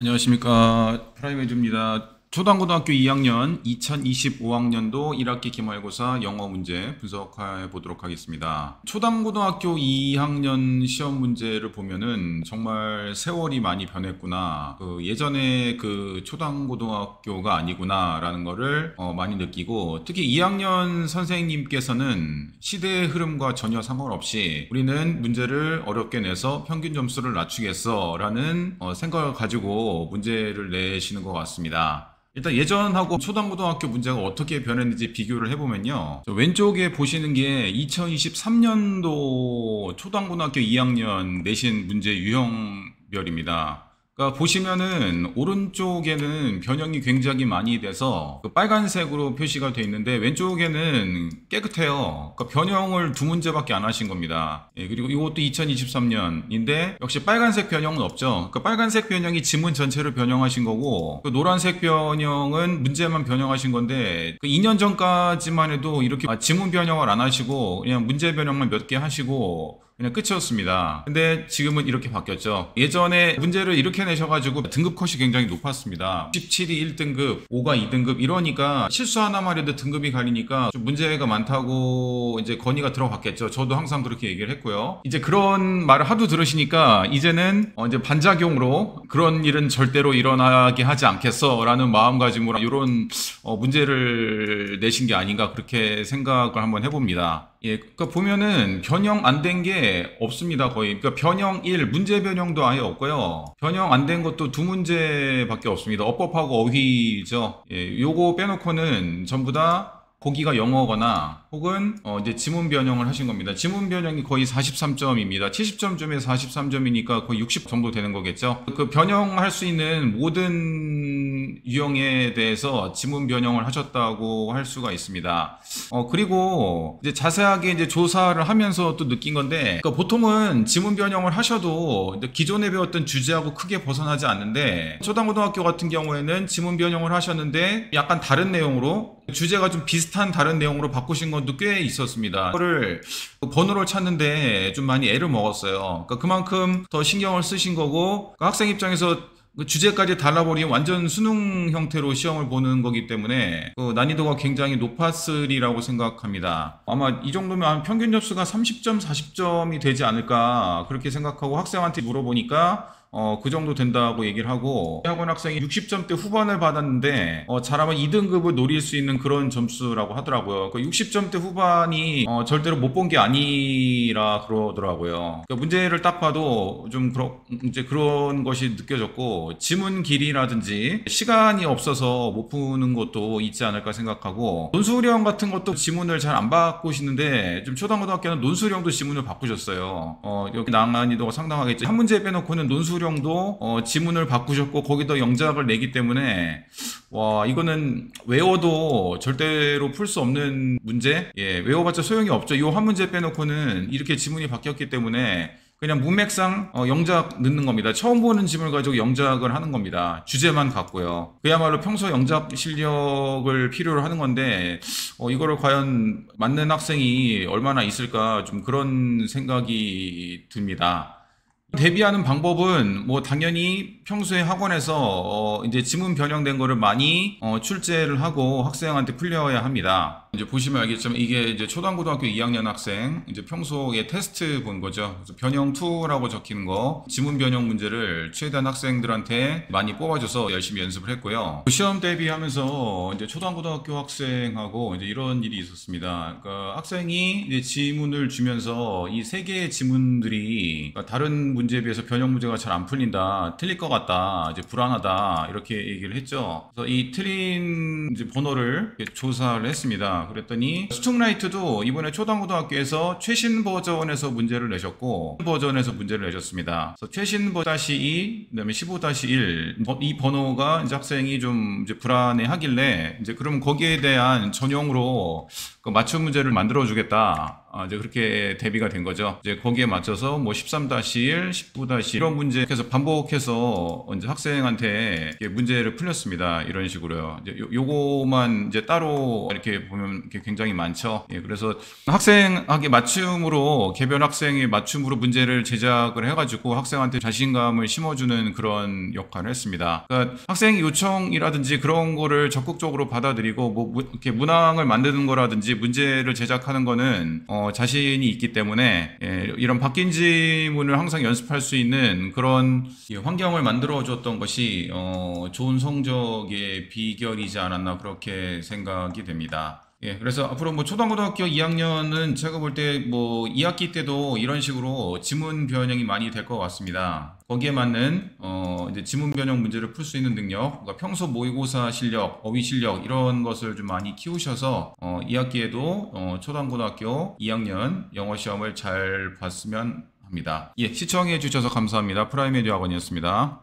안녕하십니까. 프라이메즈입니다. 초등고등학교 2학년 2025학년도 1학기 기말고사 영어 문제 분석해 보도록 하겠습니다. 초등고등학교 2학년 시험 문제를 보면은 정말 세월이 많이 변했구나. 예전에 초등고등학교가 아니구나 라는 거를 많이 느끼고, 특히 2학년 선생님께서는 시대의 흐름과 전혀 상관없이 우리는 문제를 어렵게 내서 평균 점수를 낮추겠어 라는 생각을 가지고 문제를 내시는 것 같습니다. 일단 예전하고 초등고등학교 문제가 어떻게 변했는지 비교를 해보면요. 왼쪽에 보시는 게 2023년도 초등고등학교 2학년 내신 문제 유형별입니다. 그러니까 보시면은 오른쪽에는 변형이 굉장히 많이 돼서 빨간색으로 표시가 되어 있는데 왼쪽에는 깨끗해요. 그러니까 변형을 두 문제밖에 안 하신 겁니다. 그리고 이것도 2023년인데 역시 빨간색 변형은 없죠. 그러니까 빨간색 변형이 지문 전체를 변형하신 거고, 노란색 변형은 문제만 변형하신 건데 2년 전까지만 해도 이렇게 지문 변형을 안 하시고 그냥 문제 변형만 몇 개 하시고 그냥 끝이었습니다. 근데 지금은 이렇게 바뀌었죠. 예전에 문제를 이렇게 내셔가지고 등급 컷이 굉장히 높았습니다. 17이 1등급, 5가 2등급 이러니까 실수 하나만 해도 등급이 갈리니까 좀 문제가 많다고 이제 건의가 들어갔겠죠. 저도 항상 그렇게 얘기를 했고요. 이제 그런 말을 하도 들으시니까 이제는 이제 반작용으로 그런 일은 절대로 일어나게 하지 않겠어 라는 마음가짐으로 이런 문제를 내신 게 아닌가 그렇게 생각을 한번 해봅니다. 그러니까 보면은 변형 안 된 게 없습니다, 거의. 그러니까 변형 1, 문제 변형도 아예 없고요. 변형 안 된 것도 두 문제밖에 없습니다. 어법하고 어휘죠. 요거 빼놓고는 전부 다 보기가 영어거나 혹은 이제 지문 변형을 하신 겁니다. 지문 변형이 거의 43점입니다. 70점 중에 43점이니까 거의 60 정도 되는 거겠죠. 그 변형할 수 있는 모든 유형에 대해서 지문 변형을 하셨다고 할 수가 있습니다. 그리고 이제 자세하게 이제 조사를 하면서 또 느낀 건데, 그러니까 보통은 지문 변형을 하셔도 기존에 배웠던 주제하고 크게 벗어나지 않는데, 초등고등학교 같은 경우에는 지문 변형을 하셨는데 약간 다른 내용으로 주제가 좀 비슷한 다른 내용으로 바꾸신 것도 꽤 있었습니다. 그거를 번호를 찾는데 좀 많이 애를 먹었어요. 그러니까 그만큼 더 신경을 쓰신 거고, 그 학생 입장에서 주제까지 달라버리면 완전 수능 형태로 시험을 보는 거기 때문에 난이도가 굉장히 높았으리라고 생각합니다. 아마 이 정도면 평균 점수가 30점, 40점이 되지 않을까 그렇게 생각하고 학생한테 물어보니까 그 정도 된다고 얘기를 하고, 학원 학생이 60점대 후반을 받았는데 잘하면 2등급을 노릴 수 있는 그런 점수라고 하더라고요. 60점대 후반이 절대로 못 본 게 아니라 그러더라고요. 그러니까 문제를 딱 봐도 좀 이제 그런 것이 느껴졌고, 지문 길이라든지 시간이 없어서 못 푸는 것도 있지 않을까 생각하고, 논술형 같은 것도 지문을 잘 안 바꾸시는데 좀 초등고등학교는 논술형도 지문을 바꾸셨어요. 여기 난이도가 상당하겠죠. 한 문제 빼놓고는 논술형도 지문을 바꾸셨고 거기다 영작을 내기 때문에 와, 이거는 외워도 절대로 풀 수 없는 문제? 외워봤자 소용이 없죠. 이 한 문제 빼놓고는 이렇게 지문이 바뀌었기 때문에 그냥 문맥상 영작 넣는 겁니다. 처음 보는 지문을 가지고 영작을 하는 겁니다. 주제만 갖고요. 그야말로 평소 영작 실력을 필요로 하는 건데 이거를 과연 맞는 학생이 얼마나 있을까 좀 그런 생각이 듭니다. 대비하는 방법은 뭐 당연히 평소에 학원에서 이제 지문 변형된 거를 많이 출제를 하고 학생한테 풀려야 합니다. 이제 보시면 알겠지만 이게 이제 초등고등학교 2학년 학생 이제 평소에 테스트 본 거죠. 그래서 변형 2라고 적히는 거 지문 변형 문제를 최대한 학생들한테 많이 뽑아줘서 열심히 연습을 했고요. 시험 대비하면서 이제 초등고등학교 학생하고 이제 이런 일이 있었습니다. 그러니까 학생이 이제 지문을 주면서 이 세 개의 지문들이 다른 문제에 비해서 변형 문제가 잘 안 풀린다, 틀릴 것 같다, 이제 불안하다 이렇게 얘기를 했죠. 그래서 이 틀린 이제 번호를 조사를 했습니다. 그랬더니 스툭라이트도 이번에 초등고등학교에서 최신 버전에서 문제를 내셨고 버전에서 문제를 내셨습니다. 그래서 최신 버전 -2, 그다음에 15-1 이 번호가 이제 학생이 좀 이제 불안해하길래 이제 그럼 거기에 대한 전용으로 그 맞춤 문제를 만들어 주겠다. 이제 그렇게 대비가 된 거죠. 이제 거기에 맞춰서 뭐 13-1, 19-1 이런 문제 계속 반복해서 이제 학생한테 문제를 풀렸습니다. 이런 식으로요. 이제 요거만 이제 따로 이렇게 보면 이렇게 굉장히 많죠. 예, 그래서 학생에게 맞춤으로 개별 학생의 맞춤으로 문제를 제작을 해가지고 학생한테 자신감을 심어주는 그런 역할을 했습니다. 그러니까 학생 요청이라든지 그런 거를 적극적으로 받아들이고 뭐 이렇게 문항을 만드는 거라든지 문제를 제작하는 거는 자신이 있기 때문에 이런 바뀐 지문을 항상 연습할 수 있는 그런 환경을 만들어 줬던 것이 좋은 성적의 비결이지 않았나 그렇게 생각이 됩니다. 예, 그래서 앞으로 뭐 초등고등학교 2학년은 제가 볼 때 뭐 2학기 때도 이런 식으로 지문 변형이 많이 될 것 같습니다. 거기에 맞는 이제 지문 변형 문제를 풀 수 있는 능력, 그러니까 평소 모의고사 실력, 어휘 실력 이런 것을 좀 많이 키우셔서 2학기에도 초등고등학교 2학년 영어 시험을 잘 봤으면 합니다. 예, 시청해 주셔서 감사합니다. 프라이메디 학원이었습니다.